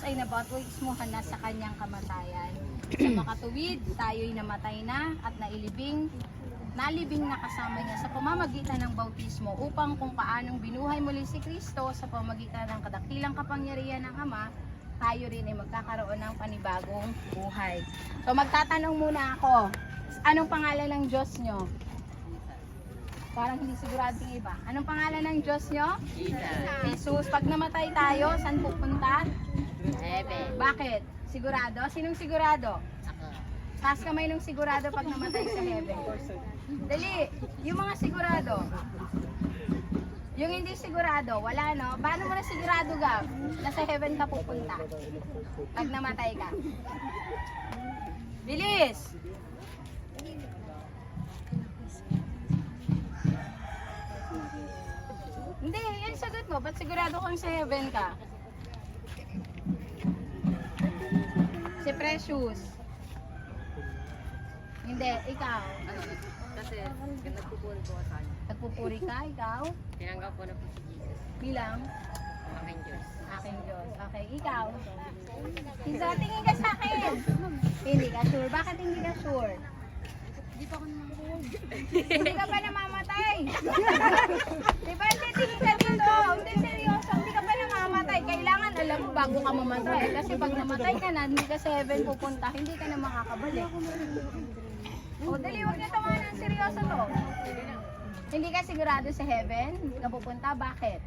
ay nabautismuhan na sa kanyang kamatayan. Sa makatuwid, tayo'y namatay na at nalibing na kasama niya sa pamamagitan ng bautismo upang kung paanong binuhay muli si Kristo sa pamamagitan ng kadakilang kapangyarihan ng Ama, tayo rin ay magkakaroon ng panibagong buhay. So magtatanong muna ako, anong pangalan ng Diyos nyo? Parang hindi sigurado yung iba. Anong pangalan ng Diyos nyo? Jesus. Pag namatay tayo, saan pupunta? Heaven. Bakit? Sigurado? Sinong sigurado? Ako. Taas kamay nung sigurado pag namatay sa heaven. Dali, yung mga sigurado. Yung hindi sigurado, wala no? Paano mo na sigurado ka? Nasa heaven ka pupunta. Pag namatay ka. Bilis! Hindi, yan sagot mo. Ba't sigurado kang sa heaven ka? Si Precious. Hindi, ikaw. Kasi nagpupuri po sa kanya. Nagpupuri ka, ikaw? Tinanggap ko na po si Jesus. Bilang? Aking Diyos. Aking Diyos. Okay, ikaw? Isa, tingin ka sa akin. Hindi ka sure. Bakit hindi ka sure? Hindi ka pa namamatay. Diba, hindi tingin ka dito. Hindi seryoso, hindi ka pa namamatay. Kailangan alam mo bago ka mamatay. Kasi pag namatay ka na, hindi ka sa heaven pupunta, hindi ka na makakabalik. O, dali, huwag niyo tawanan. Seryoso to. Hindi ka sigurado sa heaven na pupunta. Bakit?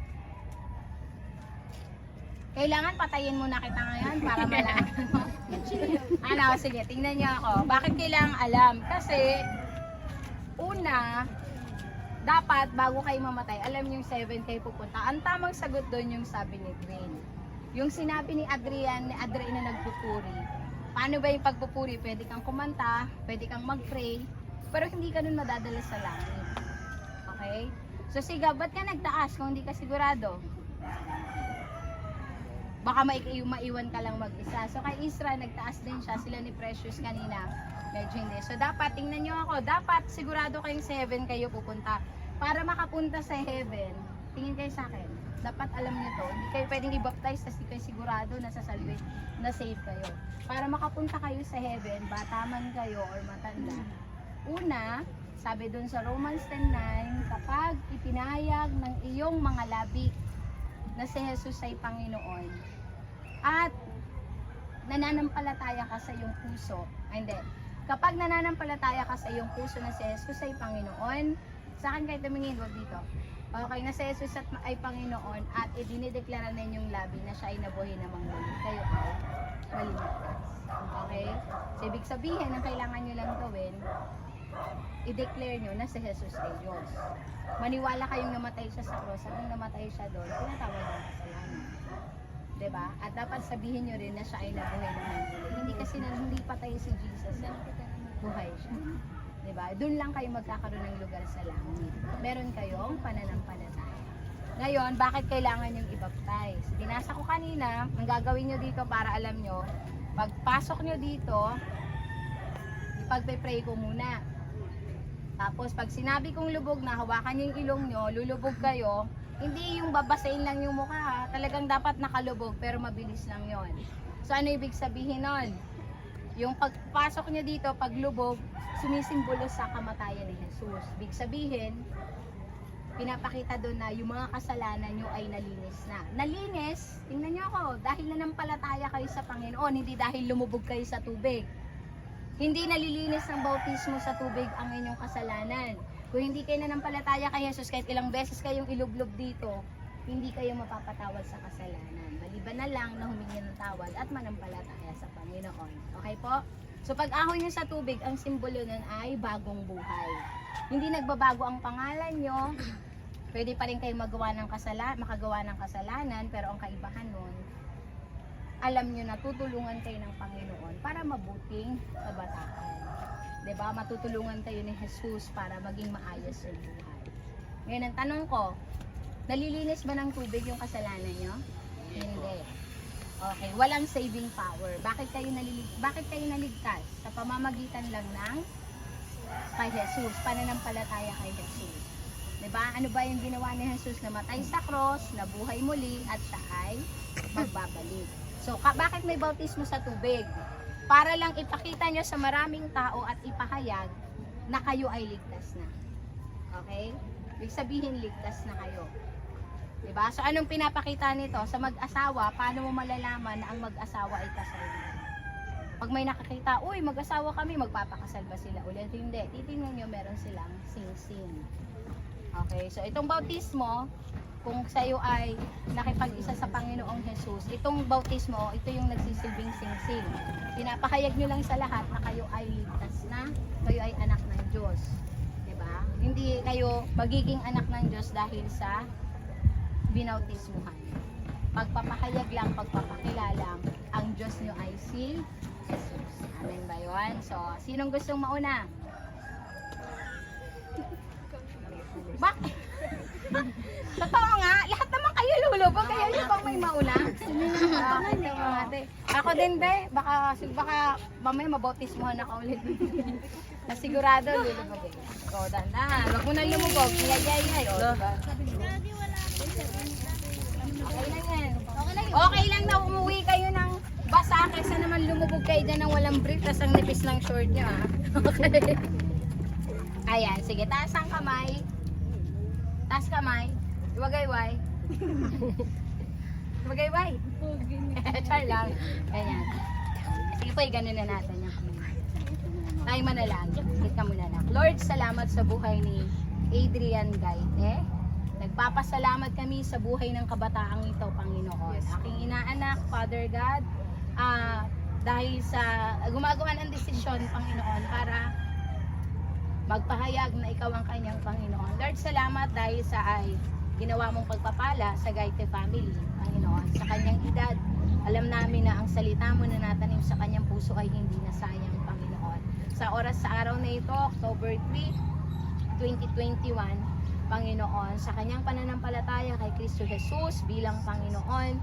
Kailangan patayin muna kita ngayon para malaman mo. Ano, sige, tingnan niyo ako. Bakit kailangan alam? Kasi, una, dapat bago kayo mamatay, alam niyo yung 7 kayo pupunta. Ang tamang sagot doon yung sabi ni Dwayne. Yung sinabi ni Adrian na nagpupuri. Paano ba yung pagpupuri? Pwede kang kumanta, pwede kang mag-pray, pero hindi ka nun madadala sa langit. Okay? So, siga, ba't ka nagtaas kung hindi ka sigurado? Baka maiwan ka lang mag-isa. So kay Isra, nagtaas din siya. Sila ni Precious kanina, medyo hindi. So dapat, tingnan nyo ako, dapat sigurado kayong sa heaven kayo pupunta. Para makapunta sa heaven, tingin kayo sa akin. Dapat alam nyo to. Hindi kayo pwedeng i-baptize kasi kayo sigurado na sa salvation, na save kayo. Para makapunta kayo sa heaven, bata man kayo or matanda. Una, sabi dun sa Romans 10:9, kapag ipinahayag ng iyong mga labi na si Jesus ay Panginoon at nananampalataya ka sa iyong puso, hindi, kapag nananampalataya ka sa iyong puso na si Jesus ay Panginoon, sa akin kayo tumingin, wag dito, okay, na si Jesus ay Panginoon at idinideklara na inyong labi na siya ay nabuhay namang muli, kayo ay maligtas. Okay? So, ibig sabihin, ang kailangan nyo lang gawin, i-declare nyo na si Jesus ay Diyos. Maniwala kayong namatay siya sa cross, at nung namatay siya doon, tinatawag ang kasalanan. Diba? At dapat sabihin nyo rin na siya ay nabuhay naman muli. Hindi kasi hindi patay si Jesus, buhay siya. Diba? Doon lang kayo magkakaroon ng lugar sa langit. Meron kayong pananampalataya. Ngayon, bakit kailangan yung i-baptize? Binasa ko kanina, ang gagawin nyo dito para alam nyo, pagpasok nyo dito, ipagpe-pray ko muna. Tapos pag sinabi kong lubog na, hawakan nyo yung ilong nyo, lulubog kayo, hindi yung babasain lang yung mukha ha. Talagang dapat nakalubog, pero mabilis lang yon. So ano ibig sabihin nun? Yung pagpasok nyo dito, paglubog, sumisimbolo sa kamatayan ni Jesus. Ibig sabihin, pinapakita doon na yung mga kasalanan nyo ay nalinis na. Nalinis, tingnan nyo ako, dahil nanampalataya kayo sa Panginoon, hindi dahil lumubog kayo sa tubig. Hindi nalilinis ng bautismo sa tubig ang inyong kasalanan. Kung hindi kayo nanampalataya kay Jesus, kahit ilang beses kayong ilublob dito, hindi kayo mapapatawad sa kasalanan. Maliban na lang na humingi ng tawad at manampalataya sa Panginoon. Okay po? So pag ahoy nyo sa tubig, ang simbolo nun ay bagong buhay. Hindi nagbabago ang pangalan nyo. Pwede pa rin kayo makagawa ng kasalanan, pero ang kaibahan nun, alam nyo na tutulungan kayo ng Panginoon para mabuting kabataan. Diba? Matutulungan kayo ni Jesus para maging maayos yung buhay. Ngayon, ang tanong ko, nalilinis ba ng tubig yung kasalanan nyo? Hindi. Okay, walang saving power. Bakit kayo naligtas? Sa pamamagitan lang ng kay Jesus, pananampalataya kay Jesus. Diba? Ano ba yung ginawa ni Jesus? Namatay sa cross, nabuhay muli, at siya ay magbabalik. So, bakit may bautismo sa tubig? Para lang ipakita nyo sa maraming tao at ipahayag na kayo ay ligtas na. Okay? Ibig sabihin, ligtas na kayo. Diba? So, anong pinapakita nito? Sa mag-asawa, paano mo malalaman na ang mag-asawa ay kasal na? Pag may nakakita, uy, mag-asawa kami, magpapakasal ba sila ulit? Hindi. Titingnan nyo, meron silang sing-sing. Okay? So, itong bautismo, kung sa'yo ay nakipag-isa sa Panginoong Jesus, itong bautismo, ito yung nagsisilbing sing-sing. Pinapahayag nyo lang sa lahat na kayo ay ligtas na, kayo ay anak ng Diyos. Diba? Hindi kayo magiging anak ng Diyos dahil sa binautismuhan. Pagpapahayag lang, pagpapakilala, ang Diyos nyo ay si Jesus. Amen ba yun? So, sinong gustong mauna? Bakit? Totoo nga, lahat naman kayo lulubog, kaya yung bang may mauna? Ako din be, baka mamaya mabautismuhan ako ulit. Na sigurado lulubog eh. O, dandan, wag mo na lumubog, yay. O, diba? Okay lang yan. Okay lang na umuwi kayo ng basa kaysa naman lumubog kayo dyan ng walang brief, tas ang nipis ng short nyo ha. Okay. Ayan, sige, taas ang kamay. Taas kamay. Iwagayway. Iwagayway. Char lang. Ganyan. Sige po, ganun na natin yung kamay. Tayo manalangin. Hit ka muna na. Lord, salamat sa buhay ni Adrian Gaite. Nagpapasalamat kami sa buhay ng kabataang ito, Panginoon. Aking inaanak, Father God, dahil sa gumagawa ng desisyon, Panginoon, para magpahayag na ikaw ang kanyang Panginoon. Lord, salamat dahil sa ay ginawa mong pagpapala sa Gaite family, Panginoon. Sa kanyang edad, alam namin na ang salita mo na natanim sa kanyang puso ay hindi nasayang, Panginoon. Sa oras sa araw na ito, October 3, 2021, Panginoon, sa kanyang pananampalataya kay Kristo Jesus bilang Panginoon,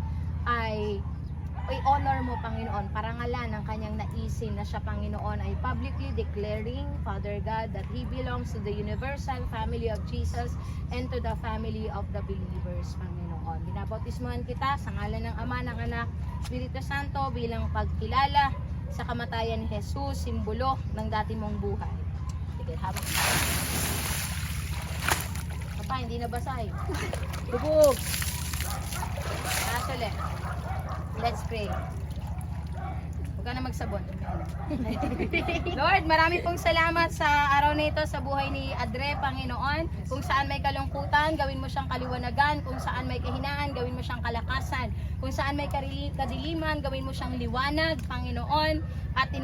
ay honor mo, Panginoon, parangalan ng kanyang naisin na siya, Panginoon, ay publicly declaring, Father God, that he belongs to the universal family of Jesus and to the family of the believers, Panginoon. Binabautismuhan kita sa ngalan ng Ama, ng Anak, Espiritu Santo bilang pagkilala sa kamatayan ni Jesus, simbolo ng dati mong buhay. Sige, habang Papa, hindi nabasay. Bubog! Taas ulit. Let's pray. Huwag ka na magsabon. Lord, marami pong salamat sa araw na ito sa buhay ni Adre, Panginoon. Kung saan may kalungkutan, gawin mo siyang kaliwanagan. Kung saan may kahinaan, gawin mo siyang kalakasan. Kung saan may kadiliman, gawin mo siyang liwanag, Panginoon. At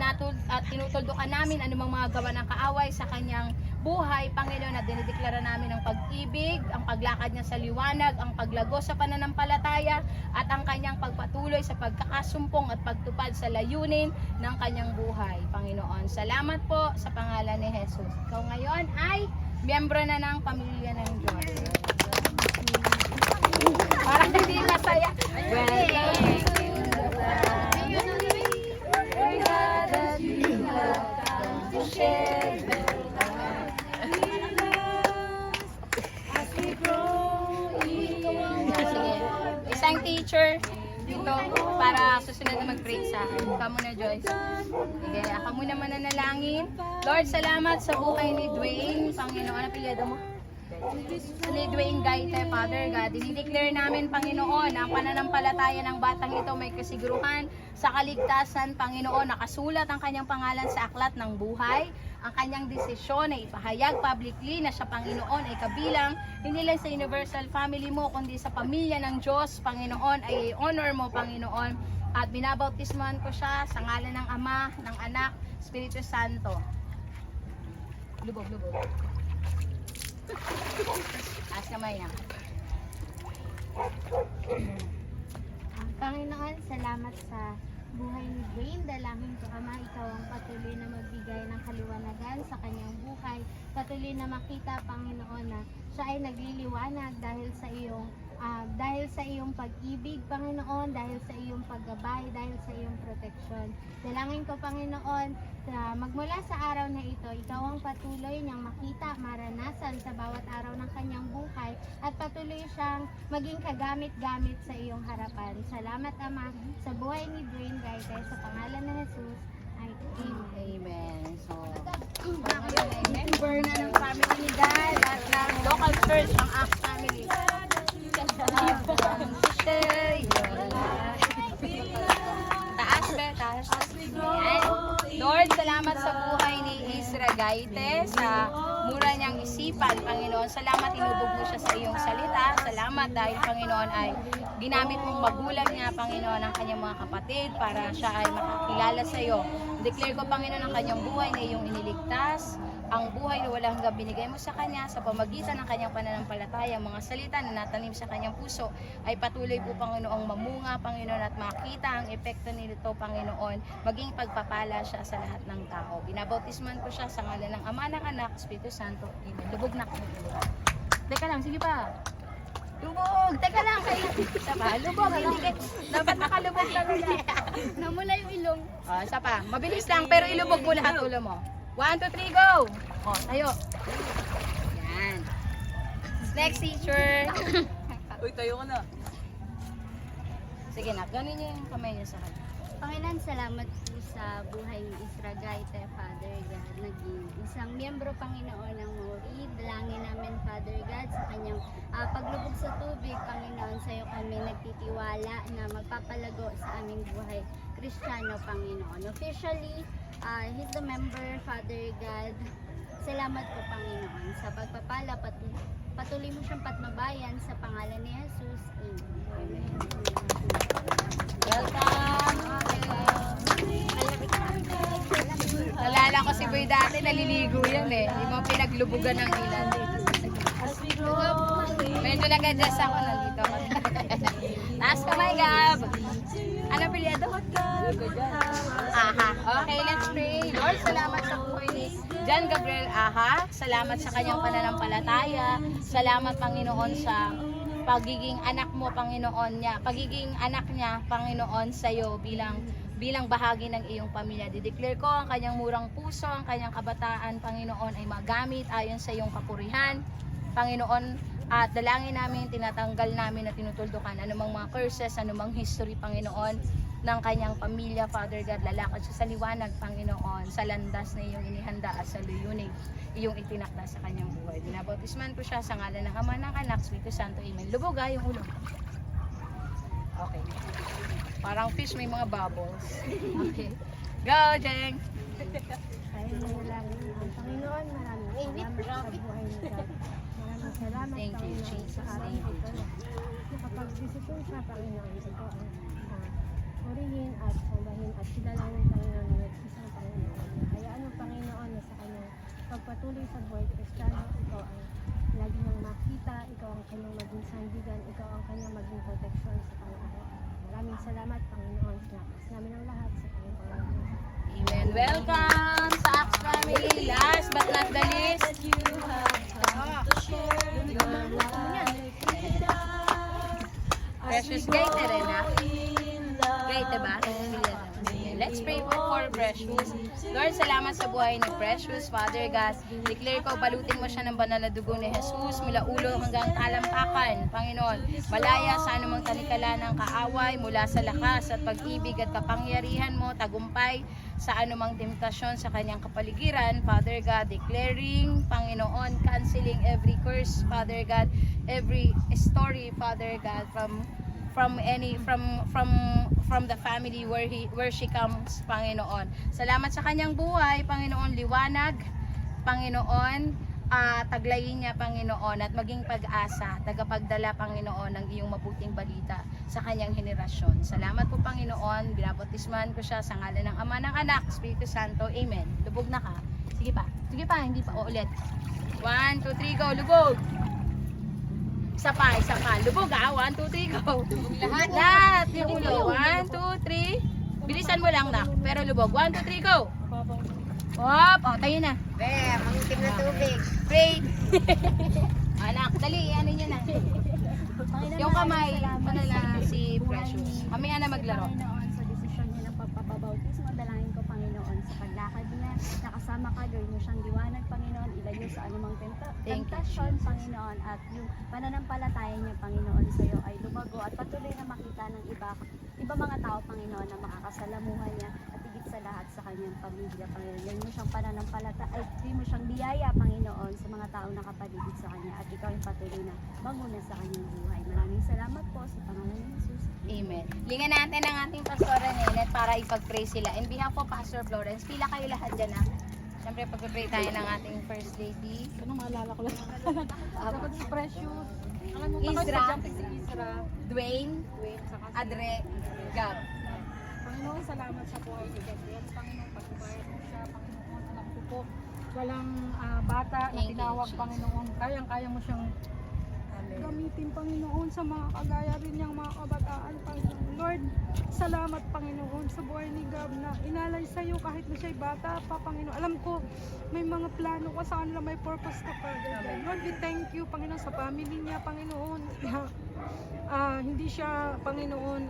tinutuldukan namin anumang mga gawa ng kaaway sa kanyang buhay, Panginoon, at dinideklara namin ang pag-ibig, ang paglakad niya sa liwanag, ang paglago sa pananampalataya, at ang kanyang pagpatuloy sa pagkakasumpong at pagtupad sa layunin ng kanyang buhay, Panginoon. Salamat po sa pangalan ni Jesus. Ikaw ngayon ay miyembro na ng pamilya ng Diyos. Parang hindi masaya. Isang teacher dito para susunod na mag-pray sa akin. Ikaw muna, Joyce. Sige, ako muna mananalangin. Lord, salamat sa buhay ni Dwayne. Panginoon, ano apelyido mo? Ni Dwayne Gaite, Father God. Dinideclare namin, Panginoon, ang pananampalataya ng batang ito may kasiguruhan sa kaligtasan, Panginoon. Nakasulat ang kanyang pangalan sa aklat ng buhay. Ang kanyang desisyon ay ipahayag publicly na siya, Panginoon, ay kabilang hindi lang sa universal family mo, kundi sa pamilya ng Diyos, Panginoon, ay honor mo, Panginoon. At binabautismuhan ko siya sa ngalan ng Ama, ng Anak, Espiritu Santo. Lubog. Taas kamay na. Panginoon, salamat sa buhay ni Dwayne. Dalangin ko, Ama, ikaw ang patuloy na magbigay ng kaliwanagan sa kanyang buhay. Patuloy na makita, Panginoon, na siya ay nagliliwanag dahil sa iyong Dahil sa iyong pag-ibig, Panginoon, dahil sa iyong paggabay, dahil sa iyong proteksyon. Dalangin ko, Panginoon, na magmula sa araw na ito, ikaw ang patuloy niyang makita, maranasan sa bawat araw ng kanyang buhay at patuloy siyang maging kagamit-gamit sa iyong harapan. Salamat, Ama, sa buhay ni Dwayne Gaites, sa pangalan ng Jesus. Amen. Amen. So, mga member na ng family ni Dad at ng local church, ang Acts family. Taas ba? Taas. Ayan. Lord, salamat sa buhay ni Isra Gaite, sa mura niyang isipan, Panginoon. Salamat inubog mo siya sa iyong salita. Salamat dahil, Panginoon, ay ginamit mong magulang niya, Panginoon, ang kanyang mga kapatid para siya ay makakilala sa iyo. Declare ko, Panginoon, ang kanyang buhay na iyong iniligtas, ang buhay na walang hanggang binigay mo sa kanya sa pamagitan ng kanyang pananampalataya, mga salita na natanim sa kanyang puso ay patuloy po, Panginoong mamunga, Panginoon, at makita ang epekto nito, Panginoon, maging pagpapala siya sa lahat ng tao. Binabautisman ko siya sa ngalan ng Ama, ng Anak, Espiritu Santo. Amen. Lubog na. Teka lang, sige pa. Lubog! Teka lang, kayo. Isa pa, lubog. Hindi, dapat nakalubog talaga. Namula yung ilong. Isa pa. Mabilis lang, pero ilubog mo lahat ulo mo. 1, 2, 3, go! Tayo. Yan. Next teacher. Uy, tayo ka na. Sige na, ganin niyo yung kamay niya sa kanya. Panginoon, salamat po sa buhay ni Isra Gaite, Father God. Naging isang miyembro, Panginoon, ng Mori. Dalangin namin, Father God, sa kanyang paglubog sa tubig, Panginoon, sa iyo kami nagtitiwala na magpapalago sa aming buhay Kristiyano, Panginoon. Officially, he's the member, Father God. Salamat po, Panginoon, sa pagpapala, patuloy mo siyang patnubayan sa pangalan ni Jesus. Amen. Welcome! Nalala ko si Boy dati, naliligo yan eh. Yung mga pinaglubugan ng ilan. Medyo nag-adjust ako, nandito ako. Taas kamay, Gab! Ano pilyado? Aha. Okay, let's pray. Lord, salamat sa buhay ni John Gabriel Aha. Salamat sa kanyang pananampalataya. Salamat, Panginoon, sa pagiging anak mo, Panginoon niya. Pagiging anak niya, Panginoon, sa iyo bilang bahagi ng iyong pamilya. Dideclare ko ang kanyang murang puso, ang kanyang kabataan, Panginoon, ay magamit ayon sa iyong kapurihan. Panginoon, at dalangin namin, tinatanggal namin at tinutuldukan anumang mga curses, anumang history, Panginoon, ng kanyang pamilya, Father God. Lalakad siya sa liwanag, Panginoon, sa landas na iyong inihanda at sa luyunig iyong itinakda sa kanyang buhay. Binabautisman ko siya sa ngalan ng Ama, ng Anak, Espiritu Santo. Amen. Lubog yung ulo. Okay. Parang fish, may mga bubbles. Okay. Go, Jeng! Tayo manalangin. Panginoon, maraming salamat sa buhay ni God. Maraming salamat, Thank you, Panginoon, Jesus. sa araw Thank you, na ito. Nakapag-visito siya, Panginoon, ito ang purihin at sambahin at kilalangin, Panginoon, na isang Panginoon. Kaya ano, Panginoon, na sa kanyang pagpatuloy sa buhay Kristiyano, ikaw ang lagi nang makita, ikaw ang kanyang maging sandigan, ikaw ang kanyang maging proteksyon sa pang-araw. Maraming salamat, Panginoon, sa lakas namin ang lahat sa kanyang Panginoon. Amen. Welcome sa Acts family. Last but not the least. Precious Gaite rin ha? Gaite ba? Let's pray for Precious. Lord, salamat sa buhay ni Precious, Father God. Declare ko, balutin mo siya ng banal na dugo ni Jesus mula ulo hanggang talampakan, Panginoon. Malaya sa anumang talikala ng kaaway, mula sa lakas at pag-ibig at kapangyarihan mo, tagumpay sa anumang temptasyon sa kanyang kapaligiran, Father God. Declaring, Panginoon, canceling every curse, Father God, every story, Father God, from the family where she comes, Panginoon. Salamat sa kanyang buhay, Panginoon, liwanag, Panginoon, taglayin niya, Panginoon, at maging pag-asa, tagapagdala, Panginoon, ng iyong mabuting balita sa kanyang henerasyon. Salamat po, Panginoon. Binabautisman ko siya sa ngalan ng Ama, ng Anak, Espiritu Santo. Amen. Lubog na ka. Sige pa, hindi pa. O, ulit. 1, 2, 3, go. Lubog. Isa pa. Lubog 1, 2, 3, go. Lahat yung ulo. 1, 2, 3. Bilisan mo lang, nak. Pero lubog. 1, 2, 3, go. Hop. O, tayo na. Be, mangitim na tubig. Pray. Anak, dali. Ano nyo na. Panginoon, Yung kamay, maraming salamat manala sa si buhay Precious. ni- Mamaya na maglaro. Panginoon, sa desisyon niya ng pagpapabautismo, dalangin ko, Panginoon, sa paglakad niya, nakasama ka, gawin mo siyang liwanag, Panginoon, ilayo sa anumang Thank you, tentasyon, Jesus. Panginoon, at yung pananampalataya niya, Panginoon, sa iyo ay lumago at patuloy na makita ng iba mga tao, Panginoon, na makakasalamuhan niya at higit sa lahat sa kanyang pamilya, Panginoon. Gawin mo siyang gawin mo siyang biyaya, Panginoon, sa mga taong nakapaligid sa kanya at ikaw yung patuloy na manguna sa kanyang buhay. Maraming salamat po sa pangalan ni Jesus. Amen. Lingan natin ang ating Pastora Nenet para ipag-pray sila. In behalf of Pastor Florence, pila kayo lahat dyan ha. Siyempre, pag-pray tayo ng ating First Lady. Ano maalala ko lang? Dapat si Precious. Alam mo Isra. sa jumping si Isra. Dwayne, Saka si Adre, Gab. Panginoon, salamat sa buhay ni Gabriel. Panginoon, pagkubayad mo siya. Panginoon, alam ko po, walang bata na Thank you, tinawag, Jesus. Panginoon. Kayang-kaya mo siyang gamitin, Panginoon, sa mga kagaya rin niyang mga kabataan, Panginoon. Lord, salamat, Panginoon, sa buhay ni Gab na inalay sa iyo kahit na siya'y bata pa, Panginoon. Alam ko, may mga plano ka sa kanila, may purpose ka, Father. Lord, we thank you, Panginoon, sa family niya, Panginoon. Hindi siya, Panginoon,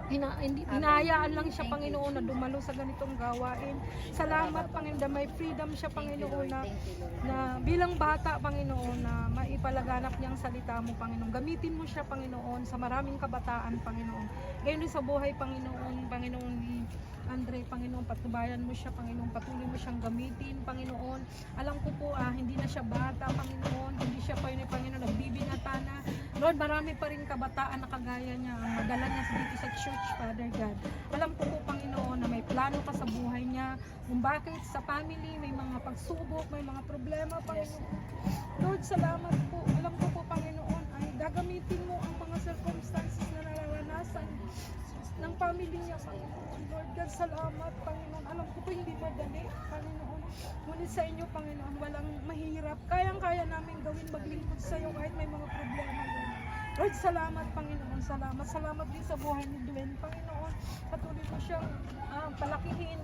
hinahayaan lang siya, Thank you, Panginoon, na dumalo sa ganitong gawain. Salamat, Panginoon, na may freedom siya, Panginoon, na Thank you, Lord. na bilang bata, Panginoon, na maipalaganap niyang salita mo, Panginoon. Gamitin mo siya, Panginoon, sa maraming kabataan, Panginoon. Ngayon din sa buhay, Panginoon ni Andre, Panginoon, patnubayan mo siya, Panginoon, patuloy mo siyang gamitin, Panginoon. Alam ko po, hindi na siya bata, Panginoon, hindi siya pa yun, Panginoon, nagbibinata na. Lord, marami pa rin kabataan na kagaya niya, ang madala niya dito sa church, Father God. Alam ko po, Panginoon, na may plano ka sa buhay niya, kung bakit sa family, may mga pagsubok, may mga problema, Panginoon. Lord, salamat po. Alam ko po, Panginoon, ay gagamitin mo ang mga circumstances na nararanasan ng family niya, Panginoon. Lord God, salamat, Panginoon. Alam ko po hindi madali, Panginoon. Ngunit sa inyo, Panginoon, walang mahirap. Kayang-kaya namin gawin maglingkod sa iyo kahit may mga problema, Lord. Lord, salamat, Panginoon. Salamat. Salamat din sa buhay ni Dwayne, Panginoon. Patuloy mo siyang palakihin,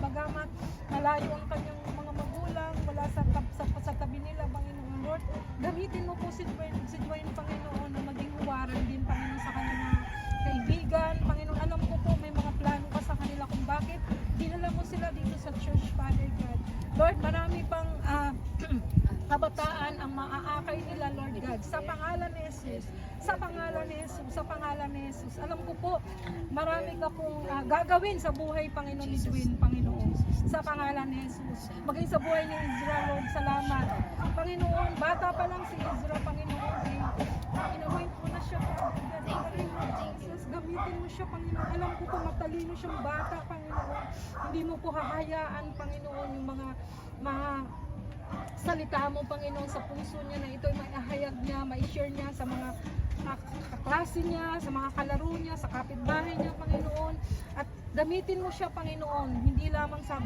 bagamat malayo ang kanyang mga magulang, wala sa tabi nila, Panginoon. Lord, gamitin mo po si Dwayne, Panginoon, na maging huwaran din, Panginoon, sa kanyang mga kaibigan, Panginoon. Alam ko po may mga plano ka sa kanila kung bakit dinala mo sila dito sa church, Father God. Lord, marami pang kabataan ang maaakay nila, Lord God, sa pangalan ni Jesus, sa pangalan ni Jesus, sa pangalan ni Jesus. Alam ko po, marami ka pong gagawin sa buhay, Panginoon, ni Dwayne, Panginoon, sa pangalan ni Jesus. Maging sa buhay ni Israel, Lord, salamat. Panginoon, bata pa lang si Israel, Panginoon, inawind mo na siya, Father God. Jesus, gamitin mo siya, Panginoon. Alam ko po, matalino siyang bata, Panginoon. Hindi mo po hahayaan, Panginoon, yung mga salita mo, Panginoon, sa puso niya na ito'y maihahayag niya, mai-share niya sa mga kaklase niya, sa mga kalaro niya, sa kapitbahay niya, Panginoon. At gamitin mo siya, Panginoon, hindi lamang sa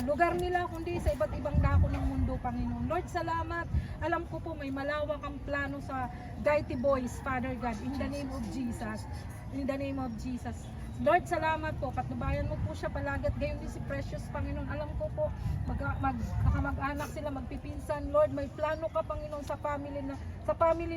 lugar nila, kundi sa iba't ibang dako ng mundo, Panginoon. Lord, salamat. Alam ko po may malawak ang plano sa Gaiti Boys, Father God, in the name of Jesus. In the name of Jesus. Lord, salamat po. Patnubayan mo po siya palagi at gayon din si Precious, Panginoon. Alam ko po, mag-anak sila, magpipinsan. Lord, may plano ka, Panginoon, sa family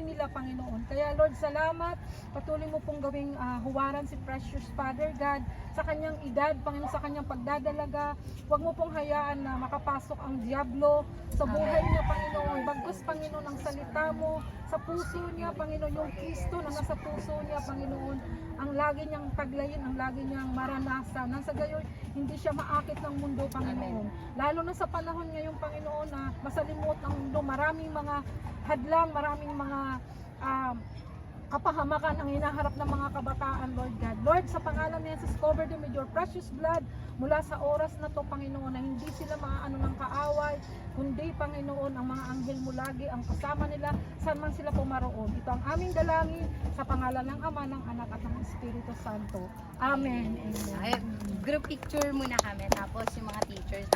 nila, Panginoon. Kaya, Lord, salamat. Patuloy mo pong gawing huwaran si Precious, Father God, sa kanyang edad, Panginoon, sa kanyang pagdadalaga. Huwag mo pong hayaan na makapasok ang diablo sa buhay niya, Panginoon. Bagkus, Panginoon, ang salita mo sa puso niya, Panginoon, yung Kristo na nasa puso niya, Panginoon, ang lagi niyang taglayin, ang lagi niyang maranasan. Nang sa gayon, hindi siya maakit ng mundo, Panginoon. Lalo na sa panahon ngayon, Panginoon, na masalimot ang mundo, maraming mga hadlang, maraming mga kapahamakan ang hinaharap ng mga kabataan, Lord God. Lord, sa pangalan ni Jesus, cover them with your precious blood mula sa oras na to, Panginoon, na hindi sila maaano ng kaaway, kundi, Panginoon, ang mga anghel mo lagi ang kasama nila, saan man sila pumaroon. Ito ang aming dalangin sa pangalan ng Ama, ng Anak at ng Espiritu Santo. Amen. Amen. Group picture muna kami, tapos yung mga teachers.